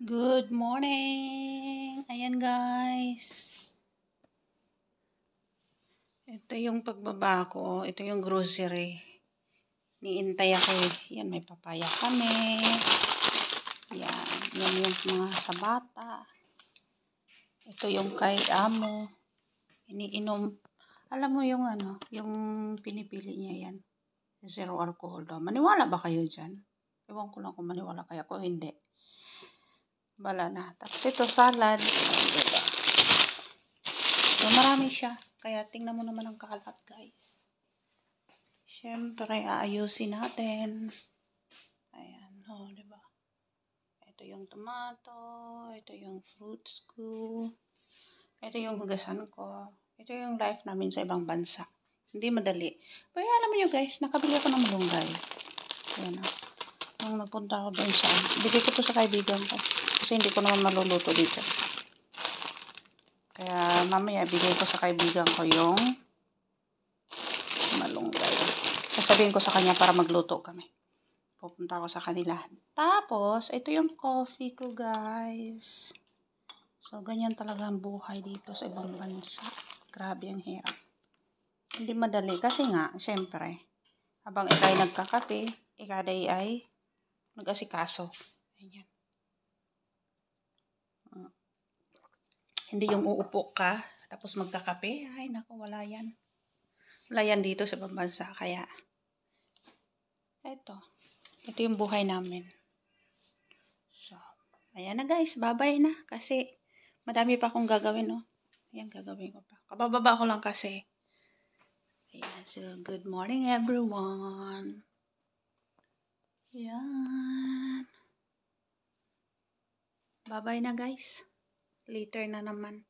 Good morning! Ayan guys. Ito yung pagbaba ko. Ito yung grocery. Niintay ako eh. Yan, may papaya kami. Yan. Yan yung mga sa bata. Ito yung kay amo. Iniinom. Alam mo yung yung pinipili niya yan. Zero alcohol daw. Maniwala ba kayo dyan? Ewan ko lang kung maniwala kayo. Kung hindi. Bala na. Tapos ito salad. Diba? So, marami siya. Kaya tingnan mo naman ang kalat, guys. Siyempre, aayusin natin. Ayan, diba? Ito yung tomato. Ito yung fruits ko. Ito yung hugasan ko. Ito yung life namin sa ibang bansa. Hindi madali. Pero alam mo nyo, guys, nakabili ako ng malunggay. Ayan, nung napunta ako doon sa, bigay ko to sa kaibigan ko. Kasi hindi ko naman maluluto dito. Kaya mamaya bigay ko sa kaibigan ko yung malunggay. Sasabihin ko sa kanya para magluto kami. Pupunta ako sa kanila. Tapos, ito yung coffee ko, guys. So, ganyan talaga ang buhay dito sa ibang bansa. Grabe ang hirap. Hindi madali. Kasi nga, syempre, habang ikay nagkakape, ikaday ay nag-asikaso. Ayan. Hindi yung uupo ka, tapos magkakape. Ay, naku, wala yan. Wala yan dito sa ibang bansa. Kaya, ito yung buhay namin. So, ayan na guys. Bye-bye na. Kasi, madami pa akong gagawin, no? Ayan, gagawin ko pa. Kabababa ko lang kasi. Ayan. So, good morning everyone. Ayan. Bye-bye na guys. Later na naman.